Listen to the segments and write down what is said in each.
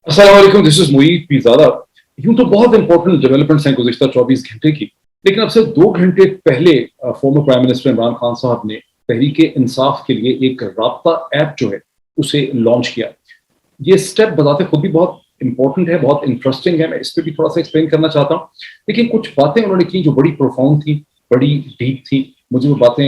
अस्सलाम वालेकुम, this is Moeed Pirzada. यूं तो बहुत इंपॉर्टेंट डेवलपमेंट्स हैं गुज़िश्ता 24 घंटे की, लेकिन अब से 2 घंटे पहले former prime minister Imran Khan साहब ने तहरीक इंसाफ के लिए एक राब्ता ऐप जो है उसे लॉन्च किया। ये स्टेप बताते खुद भी बहुत इंपॉर्टेंट है, बहुत इंटरेस्टिंग है। मैं इस पर भी थोड़ा सा एक्सप्लेन करना चाहता हूँ, लेकिन कुछ बातें उन्होंने की जो बड़ी प्रोफाउंड थी, बड़ी डीप थी। मुझे वो बातें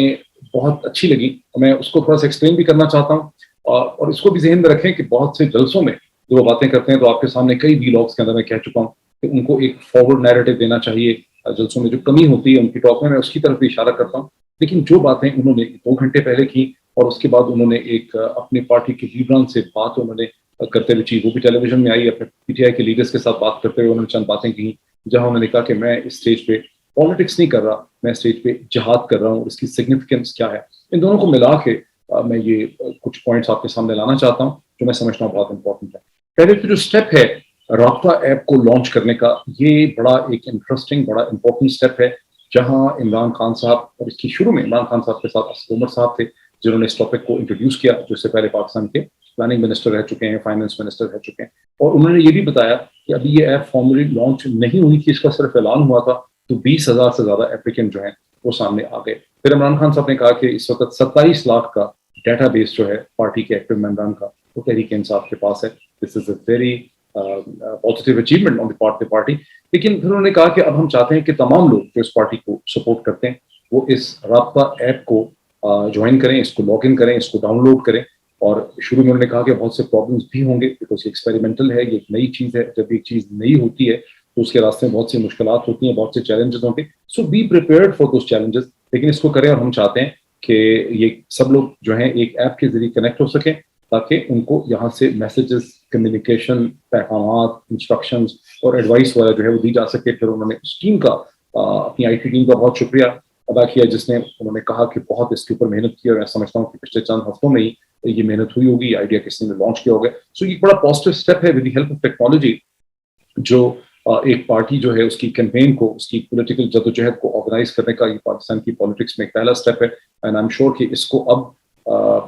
बहुत अच्छी लगी, मैं उसको थोड़ा सा एक्सप्लेन भी करना चाहता हूँ। और इसको भी जहन में रखें कि बहुत से जलसों में जो वो बातें करते हैं, तो आपके सामने कई वीलॉग्स के अंदर मैं कह चुका हूँ कि उनको एक फॉरवर्ड नैरेटिव देना चाहिए। जलसों में जो कमी होती है उनकी टॉक में, मैं उसकी तरफ भी इशारा करता हूँ। लेकिन जो बातें उन्होंने 2 घंटे पहले की और उसके बाद उन्होंने एक अपनी पार्टी के लीडरान से बात उन्होंने करते हुए चीज, वो भी टेलीविजन में आई, अपने पीटीआई के लीडर्स के साथ बात करते हुए उन्होंने चंद बातें की, जहां उन्होंने कहा कि मैं इस स्टेज पे पॉलिटिक्स नहीं कर रहा, मैं स्टेज पे जिहाद कर रहा हूँ, इसकी सिग्निफिकेंस क्या है। इन दोनों को मिला के मैं ये कुछ पॉइंट्स आपके सामने लाना चाहता हूँ जो मैं समझता हूँ बहुत इंपॉर्टेंट है। पहले तो जो स्टेप है राब्ता ऐप को लॉन्च करने का, ये बड़ा एक इंटरेस्टिंग, बड़ा इंपॉर्टेंट स्टेप है। जहां इमरान खान साहब, और इसकी शुरू में इमरान खान साहब के साथ असद उमर साहब थे जिन्होंने इस टॉपिक को इंट्रोड्यूस किया, जो इससे पहले पाकिस्तान के प्लानिंग मिनिस्टर रह चुके हैं, फाइनेंस मिनिस्टर रह चुके हैं। और उन्होंने ये भी बताया कि अभी ये ऐप फॉर्मली लॉन्च नहीं हुई थी, इसका सिर्फ ऐलान हुआ था, तो 20,000 से ज्यादा एप्लीकेंट जो हैं वो सामने आ गए। फिर इमरान खान साहब ने कहा कि इस वक्त 27 लाख का डेटाबेस जो है पार्टी के एक्टिव मेंबरान का, वो तहरीक इंसाफ के पास है। This is a very positive achievement on the part of the party. लेकिन फिर उन्होंने कहा कि अब हम चाहते हैं कि तमाम लोग जो इस पार्टी को सपोर्ट करते हैं वो इस राब्ता ऐप को ज्वाइन करें, इसको लॉग इन करें, इसको डाउनलोड करें। और शुरू में उन्होंने कहा कि बहुत से प्रॉब्लम्स भी होंगे, बिकॉज ये एक्सपेरिमेंटल है, ये एक नई चीज़ है। जब एक चीज़ नई होती है तो उसके रास्ते में बहुत सी मुश्किलात होती हैं, बहुत से चैलेंजेस होंगे। So be prepared for those challenges, लेकिन इसको करें। और हम चाहते हैं कि ये सब लोग जो हैं एक ऐप के जरिए कनेक्ट हो सकें, ताकि उनको यहाँ से मैसेजेस, कम्युनिकेशन, पैगाम, इंस्ट्रक्शंस और एडवाइस वगैरह जो है वो दी जा सके। फिर उन्होंने उस टीम का, अपनी आईटी टीम का बहुत शुक्रिया अदा किया, जिसने, उन्होंने कहा कि बहुत इसके ऊपर मेहनत की, और मैं समझता हूँ कि पिछले चंद हफ्तों में ही ये मेहनत हुई होगी, आइडिया किसी ने लॉन्च किया होगा। सो ये बड़ा पॉजिटिव स्टेप है with the help of technology, जो एक पार्टी जो है उसकी कैंपेन को, उसकी पॉलिटिकल जद्दोजहद को ऑर्गेनाइज करने का ये पाकिस्तान की पॉलिटिक्स में एक पहला स्टेप है। एंड आई एम श्योर कि इसको अब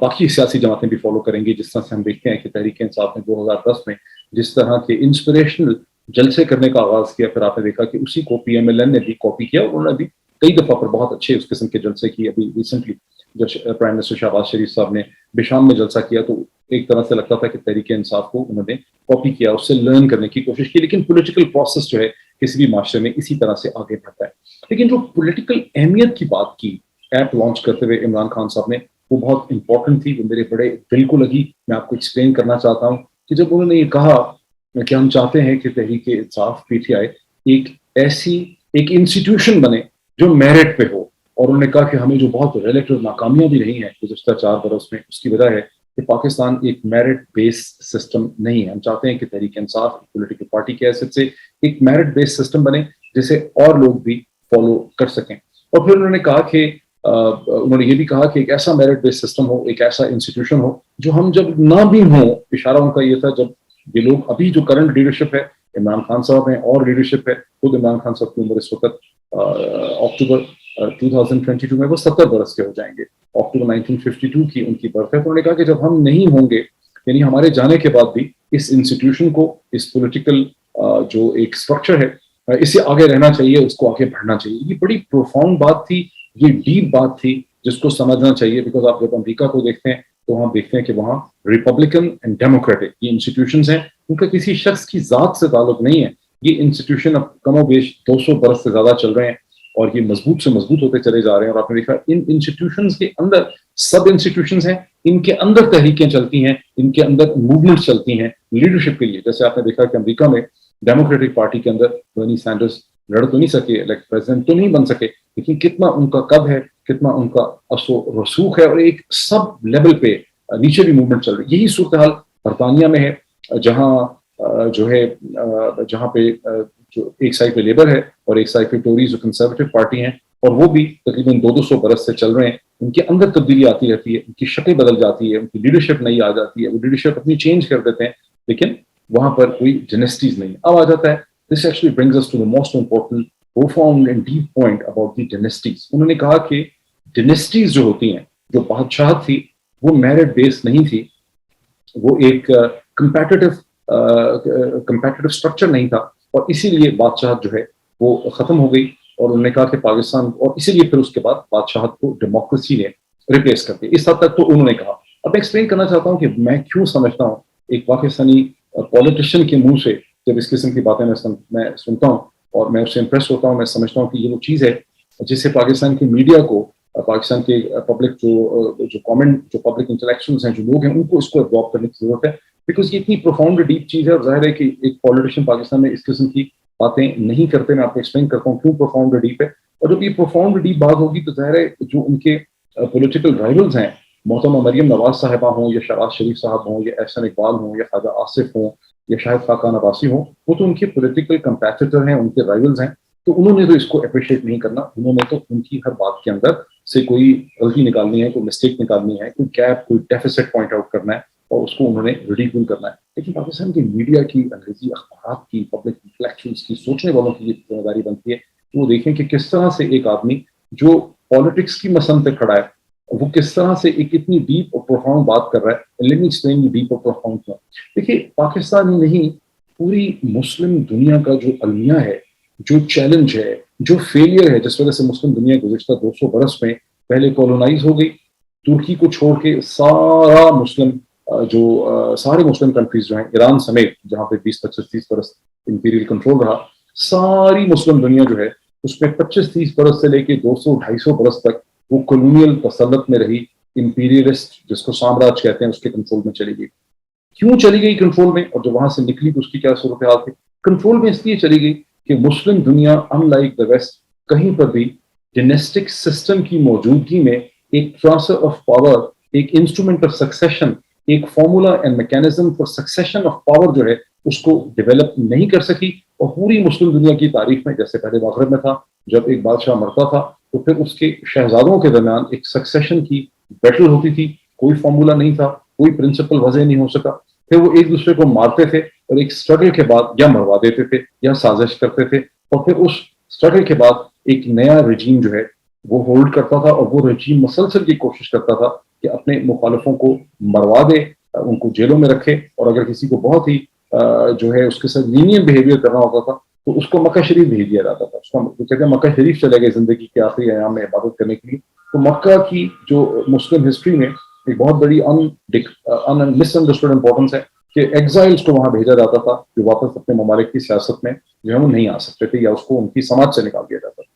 बाकी सियासी जमातें भी फॉलो करेंगी। जिस तरह से हम देखते हैं कि तहरीक इंसाफ ने 2010 में जिस तरह के इंस्पिरेशनल जलसे करने का आगाज किया, फिर आपने देखा कि उसी को पीएमएलएन ने भी कॉपी किया। उन्होंने भी कई दफा पर बहुत अच्छे उस किस्म के जलसे किए। अभी रिसेंटली जब प्राइम मिनिस्टर शहबाज शरीफ साहब ने बिशाम में जलसा किया, तो एक तरह से लगता था कि तहरीक इंसाफ को उन्होंने कॉपी किया, उससे लर्न करने की कोशिश की। लेकिन पॉलिटिकल प्रोसेस जो है किसी भी माशरे में इसी तरह से आगे बढ़ता है। लेकिन जो पॉलिटिकल अहमियत की बात की ऐप लॉन्च करते हुए इमरान खान साहब ने, वो बहुत इंपॉर्टेंट थी, वो मेरे बड़े दिल को लगी। मैं आपको एक्सप्लेन करना चाहता हूँ कि जब उन्होंने ये कहा कि हम चाहते हैं कि तहरीक इंसाफ पीटीआई एक ऐसी एक इंस्टीट्यूशन बने जो मेरिट पे हो। और उन्होंने कहा कि हमें जो बहुत रिलेटिव नाकामियां भी रही हैं गुज़श्ता 4 बरस में, उसकी वजह है कि पाकिस्तान एक मेरिट बेस्ड सिस्टम नहीं है। हम चाहते हैं कि तहरीक इंसाफ पॉलिटिकल पार्टी की हैसियत से एक मेरिट बेस्ड सिस्टम बने, जिसे और लोग भी फॉलो कर सकें। और फिर उन्होंने कहा कि उन्होंने ये भी कहा कि एक ऐसा मेरिट बेस्ड सिस्टम हो, एक ऐसा इंस्टीट्यूशन हो जो हम जब ना भी हो, इशारा उनका ये था जब ये लोग, अभी जो करंट लीडरशिप है, इमरान खान साहब हैं और लीडरशिप है, खुद इमरान खान साहब की उम्र इस वक्त अक्टूबर 2022 में वो 70 बरस के हो जाएंगे। अक्टूबर 1952 की उनकी बर्थ है। तो उन्होंने कहा कि जब हम नहीं होंगे, यानी हमारे जाने के बाद भी इस इंस्टीट्यूशन को, इस पॉलिटिकल जो एक स्ट्रक्चर है, इससे आगे रहना चाहिए, उसको आगे बढ़ना चाहिए। ये बड़ी प्रोफाउंड बात थी, ये डीप बात थी, जिसको समझना चाहिए। बिकॉज आप जब अमेरिका को देखते हैं तो हम देखते हैं कि वहाँ रिपब्लिकन एंड डेमोक्रेटिक ये इंस्टीट्यूशंस हैं, उनका किसी शख्स की जात से ताल्लुक नहीं है। ये इंस्टीट्यूशन अब कमोबेश 200 बरस से ज्यादा चल रहे हैं और ये मजबूत से मजबूत होते चले जा रहे हैं। और आपने देखा इन इंस्टीट्यूशंस के अंदर सब इंस्टीट्यूशंस हैं, इनके अंदर तहरीकें चलती हैं, इनके अंदर मूवमेंट्स चलती हैं लीडरशिप के लिए। जैसे आपने देखा कि अमेरिका में डेमोक्रेटिक पार्टी के अंदर बर्नी सैंडर्स लड़ तो नहीं सके, इलेक्ट प्रेसिडेंट तो नहीं बन सके, लेकिन कितना उनका कद है, कितना उनका असो रसूख है, और एक सब लेवल पे नीचे भी मूवमेंट चल रही है। यही सूरत हाल बरतानिया में है, जहाँ जो है जहाँ पे जो एक साइड पे लेबर है और एक साइड पे टोरीज जो कंजर्वेटिव पार्टी हैं, और वो भी तकरीबन 200 बरस से चल रहे हैं। उनके अंदर तब्दीली आती रहती है, उनकी शक्ल बदल जाती है, उनकी लीडरशिप नई आ जाती है, वो लीडरशिप अपनी चेंज कर देते हैं, लेकिन वहां पर कोई डायनेस्टीज नहीं। अब आ जाता है, this actually brings us to the most important profound and deep point about the dynasties. उन्होंने कहा कि डायनेस्टीज जो होती हैं, जो बादशाह थी, वो मेरिट बेस्ड नहीं थी, वो एक कंपेटिटिव कंपेटिटिव स्ट्रक्चर नहीं था, और इसीलिए बादशाहत जो है वो खत्म हो गई, और उन्होंने कहा कि पाकिस्तान, और इसीलिए फिर उसके बाद बादशाहत को डेमोक्रेसी ने रिप्लेस कर दिया। इस हद तक तो उन्होंने कहा। अब मैं एक्सप्लेन करना चाहता हूँ कि मैं क्यों समझता हूँ एक पाकिस्तानी पॉलिटिशियन के मुंह से जब इस किस्म की बातें मैं सुनता हूँ और मैं उससे इंप्रेस होता हूँ, मैं समझता हूँ कि ये वो चीज़ है जिससे पाकिस्तान की मीडिया को, पाकिस्तान के पब्लिक जो कमेंट, जो पब्लिक इंटलेक्चुअल्स हैं, जो लोग हैं, उनको इसको एडॉप्ट करने की जरूरत है, बिकॉज ये इतनी प्रोफाउंड डीप चीज़ है। और जाहिर है कि एक पॉलिटिशियन पाकिस्तान में इस किस्म की बातें नहीं करते। मैं आपको एक्सप्लेन करता हूँ क्यों प्रोफाउंड डीप है। और जब ये प्रोफाउंड डीप बात होगी तो जाहिर है जो उनके पॉलिटिकल राइवल्स हैं, मोहतरमा मरियम नवाज साहिबा हों, या शहबाज शरीफ साहब हों, या एहसन इकबाल हों, या ख्वाजा आसिफ हों, या शाहिद खाकान अब्बासी हों, वो तो उनके पॉलिटिकल कंपेटिटर हैं, उनके राइवल्स हैं। तो उन्होंने तो इसको अप्रिशिएट नहीं करना, उन्होंने तो उनकी हर बात के अंदर से कोई गलती निकालनी है, कोई मिस्टेक निकालनी है, कोई गैप, कोई डेफिसिट पॉइंट आउट करना है, और उसको उन्होंने रिडिक्यूल करना है। लेकिन पाकिस्तान की मीडिया की, अंग्रेजी अखबार की, पब्लिक इंटेलेक्चुअल्स की, सोचने वालों की ये जिम्मेदारी बनती है कि वो देखें कि किस तरह से एक आदमी जो पॉलिटिक्स की मसम पे खड़ा है, वो किस तरह से एक इतनी डीप और प्रोफाउंड बात कर रहा है। लेट मी एक्सप्लेन डीप और प्रोफाउंड क्यों। देखिए, पाकिस्तान ही नहीं, पूरी मुस्लिम दुनिया का जो अलमिया है, जो चैलेंज है, जो फेलियर है, जिस वजह से मुस्लिम दुनिया गुज़िश्ता 200 बरस में पहले कॉलोनाइज हो गई, तुर्की को छोड़ के सारा मुस्लिम सारे मुस्लिम कंट्रीज जो हैं, ईरान समेत, जहाँ पे 20-25-30 बरस इंपीरियल कंट्रोल रहा, सारी मुस्लिम दुनिया जो है उसमें 25-30 बरस से लेके 200-250 बरस तक वो कॉलोनियल तसल्लुत में रही, इंपीरियलिस्ट जिसको साम्राज्य कहते हैं, उसके कंट्रोल में चली गई। क्यों चली गई कंट्रोल में, और जो वहां से निकली तो उसकी क्या सूरत हाल थी? कंट्रोल में इसलिए चली गई कि मुस्लिम दुनिया अनलाइक द वेस्ट कहीं पर भी डिनेस्टिक सिस्टम की मौजूदगी में एक ट्रांसफर ऑफ पावर, एक इंस्ट्रूमेंट ऑफ सक्सेशन, एक formula and mechanism for succession of power जो है उसको डेवलप नहीं कर सकी। और पूरी मुस्लिम दुनिया की तारीख में, जैसे पहले मगरब में था, जब एक बादशाह मरता था तो फिर उसके शहजादों के दरमियान एक सक्सेशन की बैटल होती थी। कोई फॉर्मूला नहीं था, कोई प्रिंसिपल वजह नहीं हो सका। फिर वो एक दूसरे को मारते थे और एक स्ट्रगल के बाद या मरवा देते थे या साजिश करते थे, और फिर उस स्ट्रगल के बाद एक नया रजीम जो है वो होल्ड करता था, और वो रजीम मसलसल की कोशिश करता था कि अपने मुखालफों को मरवा दे, उनको जेलों में रखे, और अगर किसी को बहुत ही जो है उसके साथ लीनियंट बिहेवियर करना होता था तो उसको मक्का शरीफ भेज दिया जाता था। उसका कहते हैं मक्का शरीफ चले गए जिंदगी के आखिरी अयाम में इबादत करने के लिए। तो मक्का की जो मुस्लिम हिस्ट्री में एक बहुत बड़ी मिसअंडरस्टूड इंपॉर्टेंस है कि एग्जाइल्स को वहां भेजा जाता था जो वापस अपने ममालिक की सियासत में जो है वो नहीं आ सकते थे, या उसको उनकी समाज से निकाल दिया जाता था।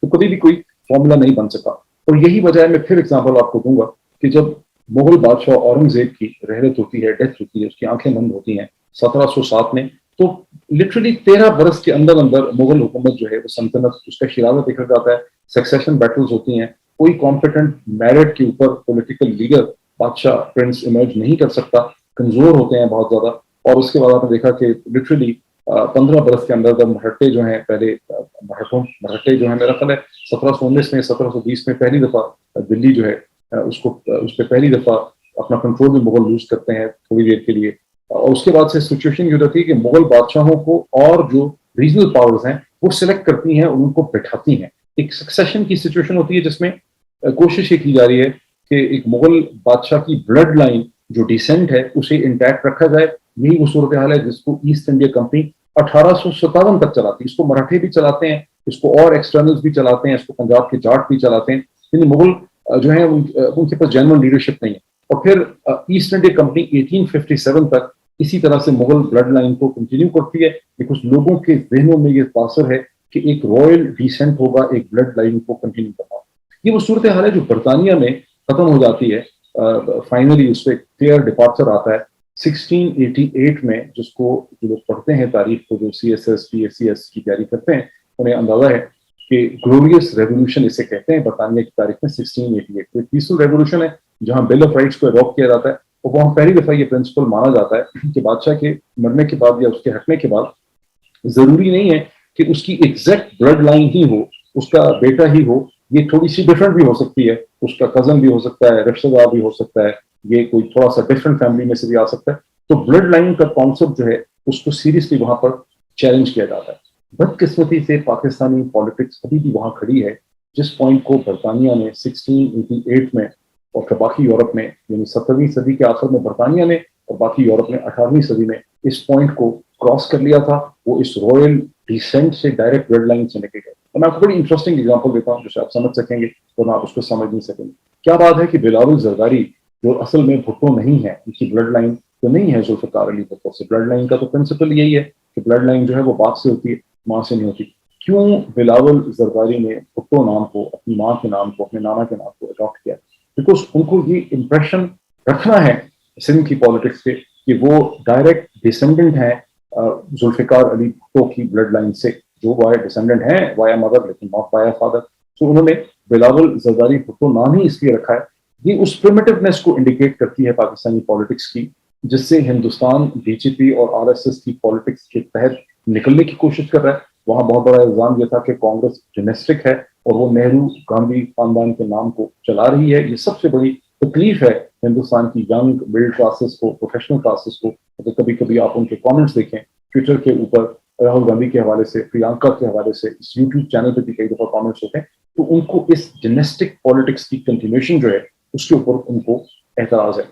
तो कभी भी कोई फॉर्मूला नहीं बन सका। और यही वजह है, मैं फिर एग्जाम्पल आपको दूंगा कि जब मुगल बादशाह औरंगजेब की रहलत होती है, डेथ होती है, उसकी आंखें बंद होती हैं 1707 में, तो लिटरली 13 बरस के अंदर अंदर मुगल हुकूमत जो है वो सल्तनत, उसका शिराजा बिखर जाता है, सक्सेशन बैटल्स होती हैं, कोई कॉम्पिटेंट मेरिट के ऊपर पॉलिटिकल लीडर, बादशाह, प्रिंस इमर्ज नहीं कर सकता, कमजोर होते हैं बहुत ज्यादा। और उसके बाद आपने देखा कि लिटरली 15 बरस के अंदर मरहट्टे जो हैं, पहले मरहट्टे जो है, मेरा ख्याल है 1719 में, 1720 में पहली दफा दिल्ली जो है उस पर पहली दफा अपना कंट्रोल भी मुगल लूज करते हैं थोड़ी देर के लिए। और उसके बाद से सिचुएशन ये होती है कि मुगल बादशाहों को और जो रीजनल पावर्स हैं वो सिलेक्ट करती हैं और उनको बैठाती हैं। एक सक्सेशन की सिचुएशन होती है जिसमें कोशिश ये की जा रही है कि एक मुगल बादशाह की ब्लड लाइन जो डिसेंट है उसे इंटैक्ट रखा जाए। यही वो सूरत हाल है जिसको ईस्ट इंडिया कंपनी 1857 तक चलाती है। इसको मराठे भी चलाते हैं, इसको और एक्सटर्नल्स भी चलाते हैं, इसको पंजाब के जाट भी चलाते हैं, लेकिन मुगल जो है उनके पास जेन्युइन लीडरशिप नहीं है। और फिर ईस्ट इंडिया कंपनी 1857 तक इसी तरह से मुगल ब्लड लाइन को कंटिन्यू करती है, बिकॉज लोगों के जहनों में ये तासर है कि एक रॉयल डिसेंट होगा एक ब्लड लाइन को कंटिन्यू करना। ये वो सूरत हाल है जो बरतानिया में खत्म हो जाती है। फाइनली उससे क्लियर डिपार्चर आता है 1688 में, जिसको जो लोग पढ़ते हैं तारीख को, जो CSS PSCS की तैयारी करते हैं, उन्हें अंदाजा है कि ग्लोरियस रेवोल्यूशन इसे कहते हैं बरतानिया की तारीख में 1688। तो पीसफुल रेवोल्यूशन है जहां बिल ऑफ राइट्स को अडॉप्ट किया जाता है, और वहां पहली दफा ये प्रिंसिपल माना जाता है कि बादशाह के मरने के बाद या उसके हटने के बाद जरूरी नहीं है कि उसकी एग्जैक्ट ब्लड लाइन ही हो, उसका बेटा ही हो, ये थोड़ी सी डिफरेंट भी हो सकती है, उसका कजन भी हो सकता है, रिश्तेदार भी हो सकता है, ये कोई थोड़ा सा डिफरेंट फैमिली में से भी आ सकता है। तो ब्लड लाइन का कॉन्सेप्ट जो है उसको सीरियसली वहां पर चैलेंज किया जाता है। बदकिस्मती से पाकिस्तानी पॉलिटिक्स अभी भी वहां खड़ी है जिस पॉइंट को बरतानिया ने 1688 में और बाकी यूरोप में, यानी 17वीं सदी के आखिर में बरतानिया ने और बाकी यूरोप ने 18वीं सदी में اس پوائنٹ کو کراس کر لیا تھا, وہ اس رائل ڈیسینٹ سے ڈائریکٹ بلڈ لائن سے نکل گئے. تو میں آپ کو بڑی انٹرسٹنگ اگزامپل دیتا ہوں جسے آپ سمجھ سکیں گے, ورنہ آپ اس کو سمجھ نہیں سکیں گے. کیا بات ہے کہ بلاول زرداری جو اصل میں بھٹو نہیں ہے, ان کی بلڈ لائن تو نہیں ہے ذوالفقار علی بھٹو سے. بلڈ لائن کا تو پرنسپل یہی ہے کہ بلڈ لائن جو ہے وہ باپ سے ہوتی ہے, ماں سے نہیں ہوتی. کیوں بلاول زرداری نے بھٹو نام کو اپنی ماں کے نام کو, اپنے نانا کے نام کو اڈاپٹ کیا؟ بیکاز ان کو یہ امپریشن رکھنا ہے سندھ کی پالیٹکس کے کہ وہ ڈائریکٹ ڈسینڈنٹ ہیں ذوالفقار علی بھٹو کی بلڈ لائن سے, جو وایا ڈسینڈنٹ ہیں وایا مدر لیکن ناٹ وایا فادر. تو انہوں نے بلاول زرداری بھٹو نام ہی اس لیے رکھا ہے. یہ اس پریمیٹیونیس کو انڈیکیٹ کرتی ہے پاکستانی پالیٹکس کی, جس سے ہندوستان بی جے پی اور آر ایس ایس کی پالیٹکس کے تحت نکلنے کی کوشش کر رہا ہے. وہاں بہت بڑا الزام یہ تھا کہ کانگریس ڈومیسٹک ہے اور وہ نہرو گاندھی خاندان کے نام کو چلا رہی ہے. یہ سب سے بڑی تکلیف ہے ہندوستان کی ینگ مڈل کلاسز کو, پروفیشنل کلاسز کو. کبھی کبھی آپ ان کے کامنٹس دیکھیں ٹویٹر کے اوپر راہل گاندھی کے حوالے سے, پرینکا کے حوالے سے, اس یوٹیوب چینل پہ بھی کئی دفعہ کامنٹس ہوتے ہیں, تو ان کو اس ڈومیسٹک پالیٹکس کی کنٹینیوشن جو ہے اس کے اوپر ان کو اعتراض ہے.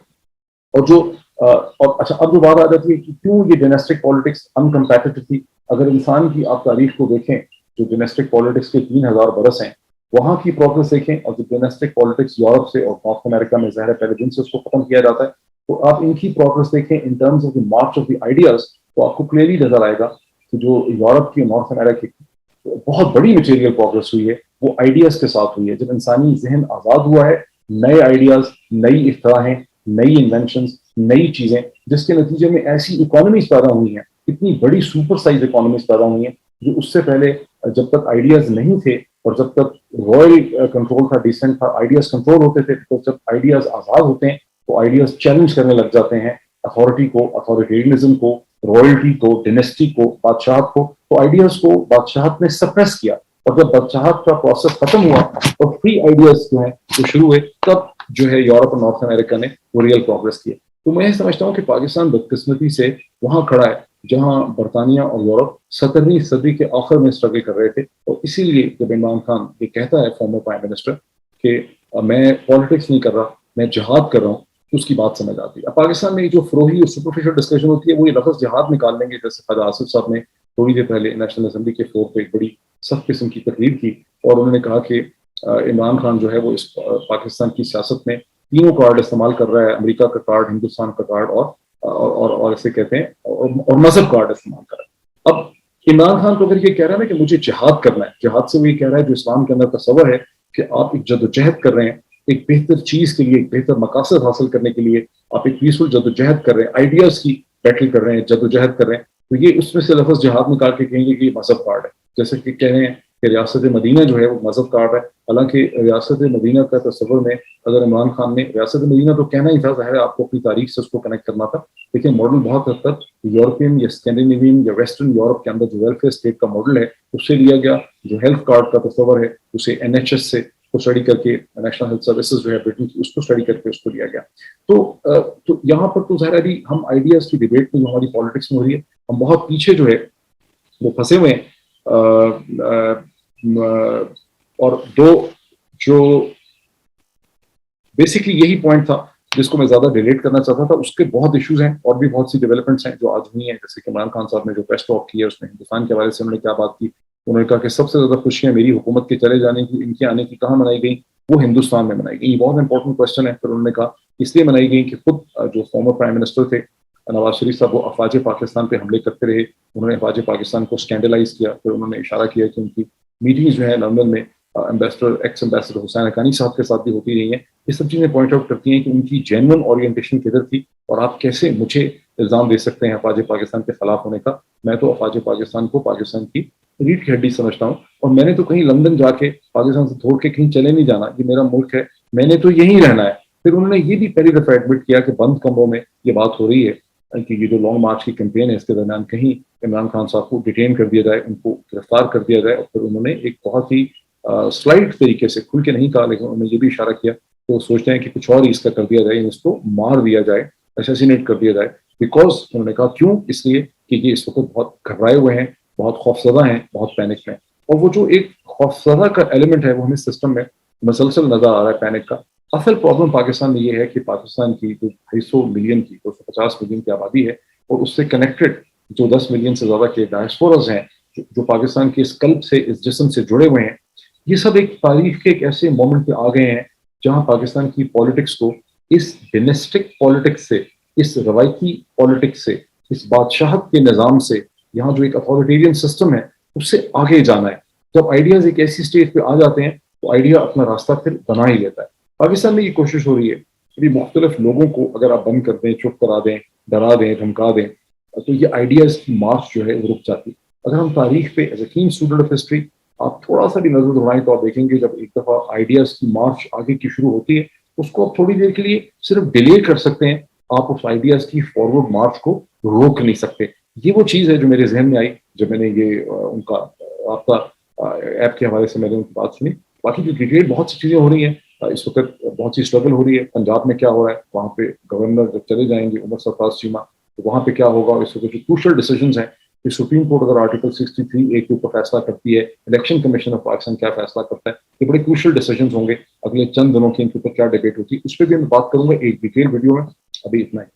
اور جو اور اچھا اب جو بات آ جاتی ہے کہ کیوں یہ ڈومیسٹک پالیٹکس انکمپیٹیٹو تھی. اگر انسان کی آپ تاریخ کو دیکھیں, جو ڈومیسٹک پالیٹکس کے 3000 برس ہیں, وہاں کی پروگرس دیکھیں, اور جو ڈومیسٹک پالیٹکس یورپ سے اور نارتھ امریکہ میں ظاہر ہے پہلے دن سے اس کو ختم کیا جاتا ہے, تو آپ ان کی پروگرس دیکھیں in terms of the March of the ideas, تو آپ کو کلیئرلی نظر آئے گا کہ جو یورپ کی نارتھ امریکہ کی بہت بڑی میٹیریل پروگرس ہوئی ہے وہ آئیڈیاز کے ساتھ ہوئی ہے. جب انسانی ذہن آزاد ہوا ہے, نئے آئیڈیاز, نئی اختراعیں, نئی انوینشنز, نئی چیزیں, جس کے نتیجے میں ایسی اکانومیز پیدا ہوئی ہیں, اتنی بڑی سپر سائز اکانومیز پیدا ہوئی ہیں جو اس سے پہلے جب تک آئیڈیاز نہیں تھے اور جب تک رائل کنٹرول تھا, ڈیسنٹ تھا, آئیڈیاز کنٹرول ہوتے تھے. تو جب آئیڈیاز آزاد ہوتے ہیں تو آئیڈیاز چیلنج کرنے لگ جاتے ہیں اتھارٹی کو, اتھارٹیرینزم کو, رائلٹی کو, ڈینسٹی کو, بادشاہت کو. تو آئیڈیاز کو بادشاہت نے سپریس کیا, اور جب بادشاہت کا پروسیس ختم ہوا اور فری آئیڈیاز جو ہیں وہ شروع ہوئے, تب جو ہے یورپ اور نارتھ امریکہ نے وہ ریئل پروگرس کیا. تو میں سمجھتا ہوں کہ پاکستان بدقسمتی سے وہاں کھڑا ہے جہاں برطانیہ اور یورپ 17ویں صدی کے آخر میں اسٹرگل کر رہے تھے. اور اسی لیے جب عمران خان یہ کہتا ہے, فارمر پرائم منسٹر, کہ میں پالیٹکس نہیں کر رہا, میں جہاد کر رہا ہوں, تو اس کی بات سمجھ آتی ہے. اب پاکستان میں جو فروہی اور سپرفیشل ڈسکشن ہوتی ہے وہ یہ لفظ جہاد نکال لیں گے, جیسے خواجہ آصف صاحب نے تھوڑی دیر پہلے نیشنل اسمبلی کے فلور پہ ایک بڑی سخت قسم کی تقریر کی, اور انہوں نے کہا کہ عمران خان جو ہے وہ اس پاکستان کی سیاست میں تینوں کارڈ استعمال کر رہا ہے, امریکہ کا کارڈ, ہندوستان کا کارڈ, اور اسے کہتے ہیں اور مذہب کارڈ استعمال کر رہا ہے. اب عمران خان کو اگر یہ کہہ رہا ہے نا کہ مجھے جہاد کرنا ہے, جہاد سے وہ یہ کہہ رہا ہے جو اسلام کے اندر تصور ہے کہ آپ ایک جدوجہد کر رہے ہیں ایک بہتر چیز کے لیے, ایک بہتر مقاصد حاصل کرنے کے لیے, آپ ایک پیسفل جدوجہد کر رہے ہیں, آئیڈیاز کی بیٹل کر رہے ہیں, جدوجہد کر رہے ہیں, تو یہ اس میں سے لفظ جہاد نکال کے کہیں گے کہ یہ مذہب کارڈ ہے. جیسے کہ کہہ رہے ہیں کہ ریاست مدینہ جو ہے وہ مذہب کارڈ ہے, حالانکہ ریاست مدینہ کا تصور میں اگر عمران خان نے ریاست مدینہ تو کہنا ہی تھا, ظاہر ہے آپ کو اپنی تاریخ سے اس کو کنیکٹ کرنا تھا, لیکن ماڈل بہت حد تک یورپین یا اسکینڈینیوین یا ویسٹرن یورپ کے اندر جو ویلفیئر اسٹیٹ کا ماڈل ہے اس سے لیا گیا. جو ہیلتھ کارڈ کا تصور ہے اسے NHS سے کو اسٹڈی کر کے, نیشنل ہیلتھ سروسز جو ہے برٹن کی, اس کو اسٹڈی کر کے اس کو لیا گیا. تو یہاں پر تو ظاہر ہے ابھی ہم آئیڈیاز کی ڈیبیٹ میں جو ہماری پالیٹکس میں ہو رہی ہے, ہم بہت پیچھے جو ہے وہ پھنسے ہوئے ہیں. اور دو جو بیسکلی یہی پوائنٹ تھا جس کو میں زیادہ ریلیٹ کرنا چاہتا تھا, اس کے بہت ایشوز ہیں اور بھی بہت سی ڈیولپمنٹس ہیں جو آج ہوئی ہیں. جیسے کہ عمران خان صاحب نے جو پریس ٹاک کی ہے اس میں ہندوستان کے حوالے سے انہوں نے کیا بات کی, انہوں نے کہا کہ سب سے زیادہ خوشیاں میری حکومت کے چلے جانے کی, ان کے آنے کی کہاں منائی گئی, وہ ہندوستان میں منائی گئی. یہ بہت امپورٹنٹ کوشچن ہے. پھر انہوں نے کہا اس لیے منائی گئی کہ خود جو فارمر پرائم منسٹر تھے نواز شریف صاحب, وہ افواج پاکستان پہ حملے کرتے رہے, انہوں نے افواج پاکستان کو اسکینڈلائز کیا. پھر انہوں نے اشارہ کیا کہ ان کی میٹنگز جو ہے لندن میں ایکس ایمبیسڈر حسین حقانی صاحب کے ساتھ بھی ہوتی رہی ہیں. یہ سب چیزیں پوائنٹ آؤٹ کرتی ہیں کہ ان کی جینون اورینٹیشن کدھر تھی, اور آپ کیسے مجھے الزام دے سکتے ہیں افواج پاکستان کے خلاف ہونے کا. میں تو افواج پاکستان کو پاکستان کی ریڑھ کی ہڈی سمجھتا ہوں, اور میں نے تو کہیں لندن جا کے پاکستان سے چھوڑ کے کہیں چلے نہیں جانا, یہ میرا ملک ہے, میں نے تو یہیں رہنا ہے. پھر انہوں نے یہ بھی پہلی دفعہ ایڈمٹ کیا کہ بند کمروں میں یہ بات ہو رہی ہے کہ یہ جو لانگ مارچ کی کیمپین ہے اس کے درمیان کہیں عمران خان صاحب کو ڈیٹین کر دیا جائے, ان کو گرفتار کر دیا جائے. اور پھر انہوں نے ایک بہت ہی سلائٹ طریقے سے, کھل کے نہیں کہا لیکن انہوں نے یہ بھی اشارہ کیا کہ وہ سوچتے ہیں کہ کچھ اور ہی اس کا کر دیا جائے, اس کو مار دیا جائے, اسیسینیٹ کر دیا جائے. بیکاز انہوں نے کہا کیوں, اس لیے کہ یہ اس وقت بہت گھبرائے ہوئے ہیں, بہت خوفزدہ ہیں, بہت پینک میں. اور وہ جو ایک خوفزدہ کا ایلیمنٹ ہے وہ ہمیں سسٹم میں مسلسل نظر آ رہا ہے, پینک کا. اصل پرابلم پاکستان میں یہ ہے کہ پاکستان کی جو 250 ملین کی 250 ملین کی آبادی ہے, اور اس سے کنیکٹڈ جو 10 ملین سے زیادہ کے ڈائسپورز ہیں جو پاکستان کے اس قلب سے اس جسم سے جڑے ہوئے ہیں، یہ سب ایک تاریخ کے ایک ایسے مومنٹ پہ آ گئے ہیں جہاں پاکستان کی پالیٹکس کو اس ڈینسٹک پالیٹکس سے، اس روایتی پالیٹکس سے، اس بادشاہت کے نظام سے، یہاں جو ایک اتھارٹیرین سسٹم ہے اس سے آگے جانا ہے. جب آئیڈیاز ایک ایسی اسٹیج پہ آ جاتے ہیں تو آئیڈیا اپنا راستہ پھر بنا ہی لیتا ہے. پاکستان میں یہ کوشش ہو رہی ہے کہ مختلف لوگوں کو اگر آپ بند کر دیں، چپ کرا دیں، ڈرا دیں، دھمکا دیں، تو یہ آئیڈیاز کی مارچ جو ہے وہ رک جاتی ہے. اگر ہم تاریخ پہ as a can student of history آپ تھوڑا سا بھی نظر دوڑائیں تو آپ دیکھیں گے جب ایک دفعہ آئیڈیاز کی مارچ آگے کی شروع ہوتی ہے اس کو آپ تھوڑی دیر کے لیے صرف ڈیلے کر سکتے ہیں، آپ اس آئیڈیاز کی فارورڈ مارچ کو روک نہیں سکتے. یہ وہ چیز ہے جو میرے ذہن میں آئی جب میں نے یہ ان کا آپ کا ایپ کے حوالے سے میں نے ان کی بات سنی. باقی جو ڈیٹیل بہت سی چیزیں ہو رہی ہیں اس وقت، بہت سی اسٹرگل ہو رہی ہے. پنجاب میں کیا ہو رہا ہے، وہاں پہ گورنر جب چلے جائیں گے عمر سرفراز چیمہ تو وہاں پہ کیا ہوگا. اس وقت جو کروشل ڈیسیجنز ہیں کہ سپریم کورٹ اگر آرٹیکل 63A کے اوپر فیصلہ کرتی ہے، الیکشن کمیشن آف پاکستان کیا فیصلہ کرتا ہے، یہ بڑے کروشل ڈیسیجنز ہوں گے اگلے چند دنوں کے ان کے اوپر کیا ڈیبیٹ ہوتی ہے. اس پہ بھی میں بات کروں گا ایک ڈیٹیل ویڈیو میں. ابھی اتنا ہے.